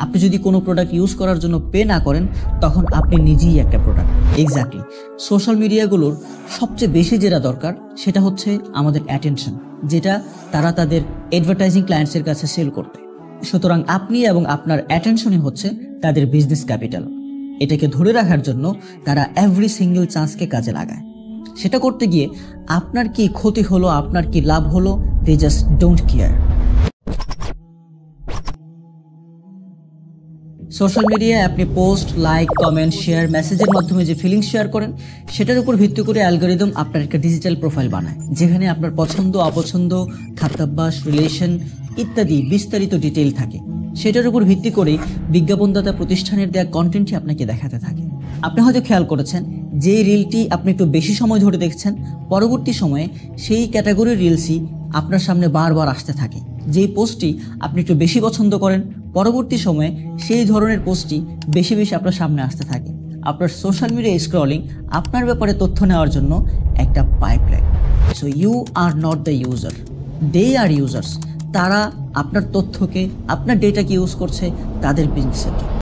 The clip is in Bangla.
আপনি যদি কোনো প্রোডাক্ট ইউজ করার জন্য পে না করেন, তখন আপনি নিজেই একটা প্রোডাক্ট। এক্স্যাক্টলি, সোশ্যাল মিডিয়াগুলোর সবচেয়ে বেশি যেটা দরকার সেটা হচ্ছে আমাদের অ্যাটেনশন, যেটা তারা তাদের অ্যাডভার্টাইজিং ক্লায়েন্টসের কাছে সেল করবে। সুতরাং আপনি এবং আপনার অ্যাটেনশনই হচ্ছে তাদের বিজনেস ক্যাপিটাল। এটাকে ধরে রাখার জন্য তারা এভরি সিঙ্গেল চান্সকে কাজে লাগায়। সেটা করতে গিয়ে আপনার কি ক্ষতি হলো, আপনার কি লাভ হলো, they just don't care. Social মিডিয়ায় আপনি পোস্ট, লাইক, কমেন্ট, শেয়ার, মেসেজের মাধ্যমে যে ফিলিংস শেয়ার করেন, সেটার উপর ভিত্তি করে অ্যালগরিদম আপনার একটা ডিজিটাল প্রোফাইল বানায়, যেখানে আপনার পছন্দ, অপছন্দ, খাদ্যাভ্যাস, রিলেশন ইত্যাদি বিস্তারিত ডিটেইল থাকে। সেটার উপর ভিত্তি করে বিজ্ঞাপনদাতা প্রতিষ্ঠানের দেওয়া কন্টেন্টই আপনাকে দেখাতে থাকে। আপনি হয়তো খেয়াল করেছেন, যেই রিলটি আপনি একটু বেশি সময় ধরে দেখছেন, পরবর্তী সময়ে সেই ক্যাটাগরির রিলসই আপনার সামনে বারবার আসতে থাকে। যেই পোস্টটি আপনি একটু বেশি পছন্দ করেন, পরবর্তী সময়ে সেই ধরনের পোস্টটি বেশি বেশি আপনার সামনে আসতে থাকে। আপনার সোশ্যাল মিডিয়া স্ক্রলিং আপনার ব্যাপারে তথ্য নেওয়ার জন্য একটা pipeline. So you are not the user, they are users. তারা আপনার তথ্যকে, আপনার ডেটাকে ইউজ করছে তাদের বিজনেসের জন্য।